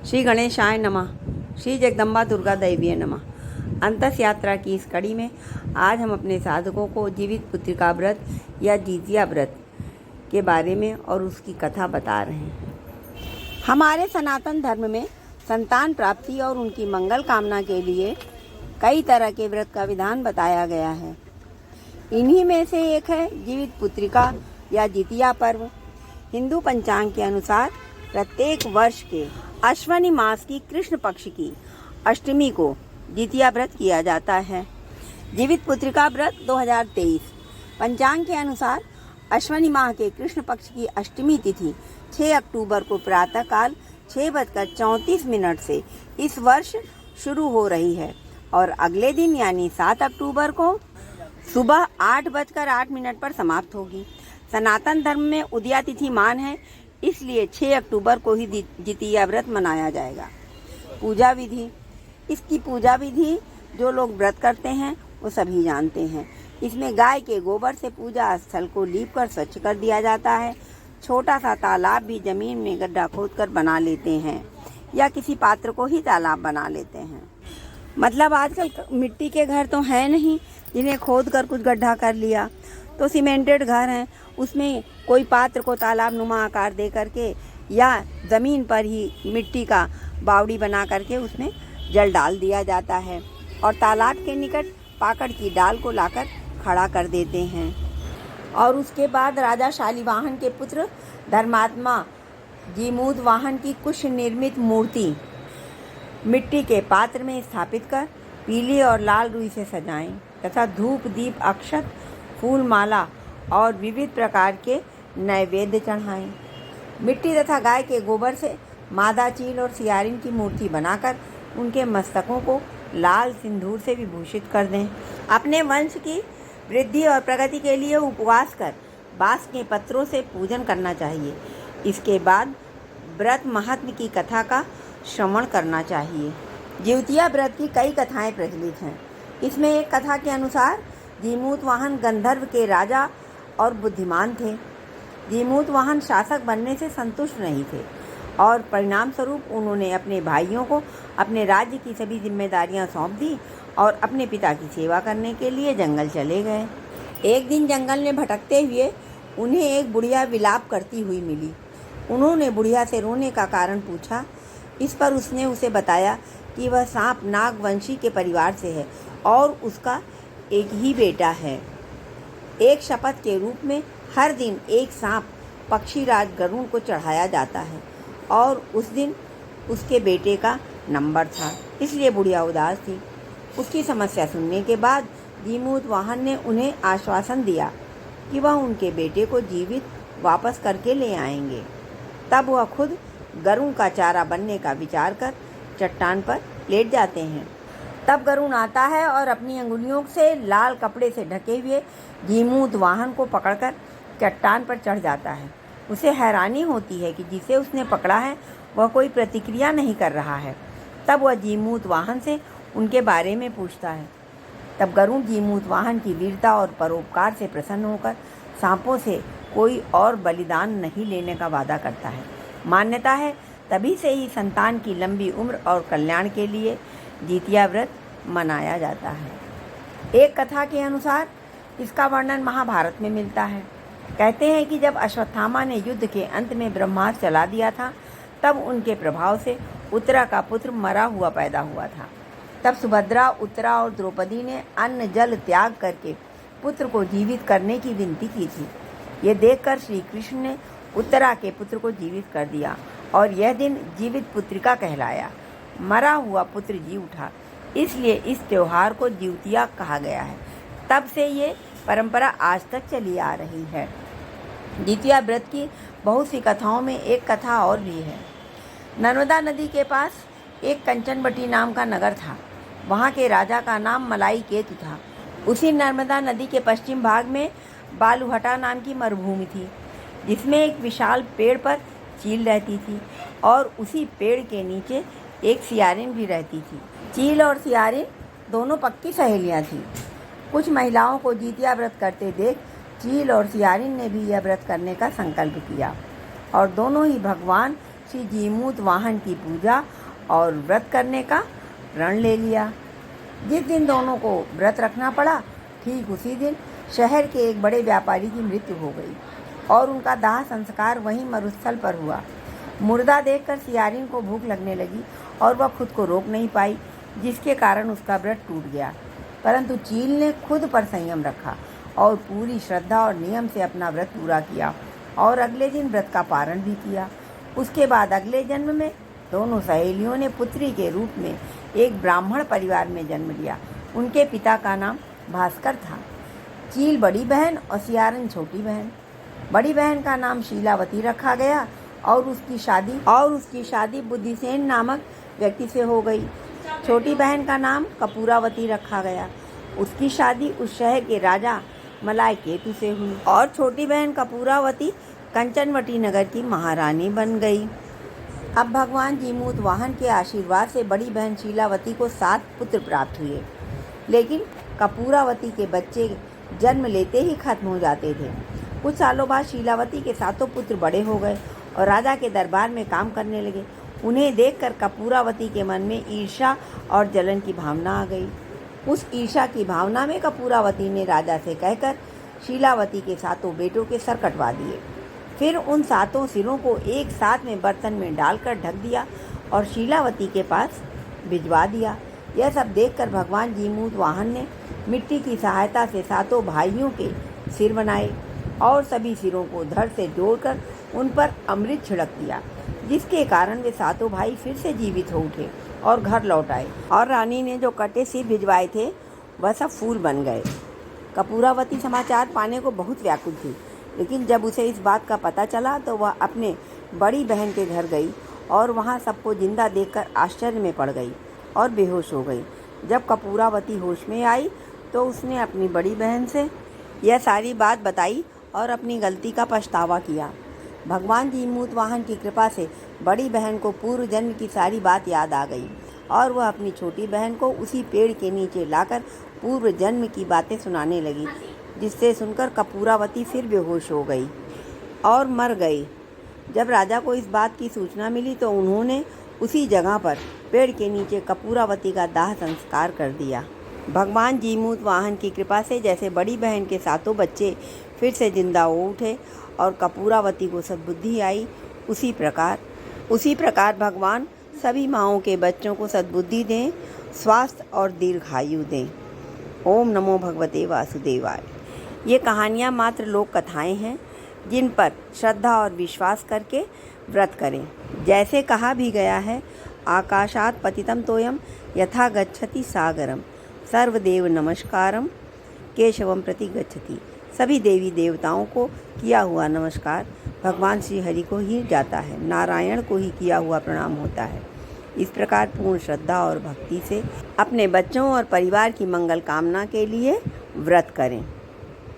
श्री गणेशाय नमः। श्री जगदम्बा दुर्गा दैवीय नमः। अंतस यात्रा की इस कड़ी में आज हम अपने साधकों को जीवित पुत्रिका व्रत या जितिया व्रत के बारे में और उसकी कथा बता रहे हैं। हमारे सनातन धर्म में संतान प्राप्ति और उनकी मंगल कामना के लिए कई तरह के व्रत का विधान बताया गया है। इन्हीं में से एक है जीवित पुत्रिका या जितिया पर्व। हिंदू पंचांग के अनुसार प्रत्येक वर्ष के अश्वनी मास की कृष्ण पक्ष की अष्टमी को जितिया व्रत किया जाता है। जीवित पुत्रिका व्रत 2023 पंचांग के अनुसार अश्वनी माह के कृष्ण पक्ष की अष्टमी तिथि 6 अक्टूबर को प्रातःकाल 6:34 से इस वर्ष शुरू हो रही है और अगले दिन यानी 7 अक्टूबर को सुबह 8:08 पर समाप्त होगी। सनातन धर्म में उदया तिथि मान है, इसलिए 6 अक्टूबर को ही जितिया व्रत मनाया जाएगा। पूजा विधि। इसकी पूजा विधि जो लोग व्रत करते हैं वो सभी जानते हैं। इसमें गाय के गोबर से पूजा स्थल को लीपकर स्वच्छ कर दिया जाता है। छोटा सा तालाब भी जमीन में गड्ढा खोदकर बना लेते हैं या किसी पात्र को ही तालाब बना लेते हैं। मतलब आजकल मिट्टी के घर तो है नहीं जिन्हें खोद कर कुछ गड्ढा कर लिया, तो सीमेंटेड घर हैं, उसमें कोई पात्र को तालाब नुमा आकार दे करके या ज़मीन पर ही मिट्टी का बावड़ी बना करके उसमें जल डाल दिया जाता है और तालाब के निकट पाकड़ की डाल को लाकर खड़ा कर देते हैं। और उसके बाद राजा शालिवाहन के पुत्र धर्मात्मा जीमूतवाहन की कुश निर्मित मूर्ति मिट्टी के पात्र में स्थापित कर पीली और लाल रुई से सजाएं तथा धूप दीप अक्षत फूल माला और विविध प्रकार के नैवेद्य चढ़ाएं। मिट्टी तथा गाय के गोबर से मादा चील और सियारिन की मूर्ति बनाकर उनके मस्तकों को लाल सिंदूर से विभूषित कर दें। अपने वंश की वृद्धि और प्रगति के लिए उपवास कर बांस के पत्रों से पूजन करना चाहिए। इसके बाद व्रत महात्म्य की कथा का श्रवण करना चाहिए। जितिया व्रत की कई कथाएं प्रचलित हैं। इसमें एक कथा के अनुसार जीमूतवाहन गंधर्व के राजा और बुद्धिमान थे। जीमूतवाहन शासक बनने से संतुष्ट नहीं थे और परिणाम स्वरूप उन्होंने अपने भाइयों को अपने राज्य की सभी जिम्मेदारियां सौंप दी और अपने पिता की सेवा करने के लिए जंगल चले गए। एक दिन जंगल में भटकते हुए उन्हें एक बुढ़िया विलाप करती हुई मिली। उन्होंने बुढ़िया से रोने का कारण पूछा। इस पर उसने उसे बताया कि वह सांप नागवंशी के परिवार से है और उसका एक ही बेटा है। एक शपथ के रूप में हर दिन एक सांप पक्षीराज गरुड़ को चढ़ाया जाता है और उस दिन उसके बेटे का नंबर था, इसलिए बुढ़िया उदास थी। उसकी समस्या सुनने के बाद जीमूतवाहन ने उन्हें आश्वासन दिया कि वह उनके बेटे को जीवित वापस करके ले आएंगे। तब वह खुद गरुड़ का चारा बनने का विचार कर चट्टान पर लेट जाते हैं। तब गरुड़ आता है और अपनी अंगुलियों से लाल कपड़े से ढके हुए जीमूतवाहन को पकड़कर चट्टान पर चढ़ जाता है। उसे हैरानी होती है कि जिसे उसने पकड़ा है वह कोई प्रतिक्रिया नहीं कर रहा है। तब वह जीमूतवाहन से उनके बारे में पूछता है। तब गरुड़ जीमूतवाहन की वीरता और परोपकार से प्रसन्न होकर सांपों से कोई और बलिदान नहीं लेने का वादा करता है। मान्यता है तभी से ही संतान की लंबी उम्र और कल्याण के लिए जितिया व्रत मनाया जाता है। एक कथा के अनुसार इसका वर्णन महाभारत में मिलता है। कहते हैं कि जब अश्वत्थामा ने युद्ध के अंत में ब्रह्मास्त्र चला दिया था, तब उनके प्रभाव से उत्तरा का पुत्र मरा हुआ पैदा हुआ था। तब सुभद्रा, उत्तरा और द्रौपदी ने अन्न जल त्याग करके पुत्र को जीवित करने की विनती की थी। ये देखकर श्री कृष्ण ने उत्तरा के पुत्र को जीवित कर दिया और यह दिन जीवित पुत्रिका कहलाया। मरा हुआ पुत्र जी उठा, इसलिए इस त्योहार को जितिया कहा गया है। तब से ये परंपरा आज तक चली आ रही है। जितिया व्रत की बहुत सी कथाओं में एक कथा और भी है। नर्मदा नदी के पास एक कंचनबटी नाम का नगर था। वहाँ के राजा का नाम मलाई केतु था। उसी नर्मदा नदी के पश्चिम भाग में बालूहटा नाम की मरुभूमि थी, जिसमें एक विशाल पेड़ पर चील रहती थी और उसी पेड़ के नीचे एक सियारिन भी रहती थी। चील और सियारिन दोनों पक्की सहेलियां थीं। कुछ महिलाओं को जितिया व्रत करते देख चील और सियारिन ने भी यह व्रत करने का संकल्प किया और दोनों ही भगवान श्री जीमूत वाहन की पूजा और व्रत करने का रण ले लिया। जिस दिन दोनों को व्रत रखना पड़ा, ठीक उसी दिन शहर के एक बड़े व्यापारी की मृत्यु हो गई और उनका दाह संस्कार वहीं मरुस्थल पर हुआ। मुर्दा देखकर सियारिन को भूख लगने लगी और वह खुद को रोक नहीं पाई, जिसके कारण उसका व्रत टूट गया। परंतु चील ने खुद पर संयम रखा और पूरी श्रद्धा और नियम से अपना व्रत पूरा किया और अगले दिन व्रत का पारण भी किया। उसके बाद अगले जन्म में दोनों सहेलियों ने पुत्री के रूप में एक ब्राह्मण परिवार में जन्म लिया। उनके पिता का नाम भास्कर था। चील बड़ी बहन और सियारिन छोटी बहन। बड़ी बहन का नाम शीलावती रखा गया और उसकी शादी बुद्धिसेन नामक व्यक्ति से हो गई। छोटी बहन का नाम कपूरावती रखा गया। उसकी शादी उस शहर के राजा मलाय केतु से हुई और छोटी बहन कपूरावती कंचनवटी नगर की महारानी बन गई। अब भगवान जीमूत वाहन के आशीर्वाद से बड़ी बहन शीलावती को 7 पुत्र प्राप्त हुए, लेकिन कपूरावती के बच्चे जन्म लेते ही खत्म हो जाते थे। कुछ सालों बाद शीलावती के 7 पुत्र बड़े हो गए और राजा के दरबार में काम करने लगे। उन्हें देखकर कपूरावती के मन में ईर्ष्या और जलन की भावना आ गई। उस ईर्ष्या की भावना में कपूरावती ने राजा से कहकर शीलावती के 7 बेटों के सर कटवा दिए। फिर उन 7 सिरों को एक साथ में बर्तन में डालकर ढक दिया और शीलावती के पास भिजवा दिया। यह सब देखकर भगवान जीमूत वाहन ने मिट्टी की सहायता से 7 भाइयों के सिर बनाए और सभी सिरों को धड़ से जोड़कर उन पर अमृत छिड़क दिया, जिसके कारण वे 7 भाई फिर से जीवित हो उठे और घर लौट आए और रानी ने जो कटे सिर भिजवाए थे वह सब फूल बन गए। कपूरावती समाचार पाने को बहुत व्याकुल थी, लेकिन जब उसे इस बात का पता चला तो वह अपने बड़ी बहन के घर गई और वहाँ सबको जिंदा देखकर आश्चर्य में पड़ गई और बेहोश हो गई। जब कपूरावती होश में आई तो उसने अपनी बड़ी बहन से यह सारी बात बताई और अपनी गलती का पछतावा किया। भगवान जीमूत वाहन की कृपा से बड़ी बहन को पूर्व जन्म की सारी बात याद आ गई और वह अपनी छोटी बहन को उसी पेड़ के नीचे लाकर पूर्व जन्म की बातें सुनाने लगी, जिससे सुनकर कपूरावती फिर बेहोश हो गई और मर गई। जब राजा को इस बात की सूचना मिली तो उन्होंने उसी जगह पर पेड़ के नीचे कपूरावती का दाह संस्कार कर दिया। भगवान जीमूत वाहन की कृपा से जैसे बड़ी बहन के 7 बच्चे फिर से जिंदा हो उठे और कपूरावती को सद्बुद्धि आई, उसी प्रकार भगवान सभी माँओं के बच्चों को सद्बुद्धि दें, स्वास्थ्य और दीर्घायु दें। ओम नमो भगवते वासुदेवाय। ये कहानियाँ मात्र लोक कथाएँ हैं, जिन पर श्रद्धा और विश्वास करके व्रत करें। जैसे कहा भी गया है, आकाशात पतितम तोयम यथा गच्छति सागरम सर्वदेव नमस्कारम केशवम प्रति गच्छति। सभी देवी देवताओं को किया हुआ नमस्कार भगवान श्री हरि को ही जाता है, नारायण को ही किया हुआ प्रणाम होता है। इस प्रकार पूर्ण श्रद्धा और भक्ति से अपने बच्चों और परिवार की मंगल कामना के लिए व्रत करें।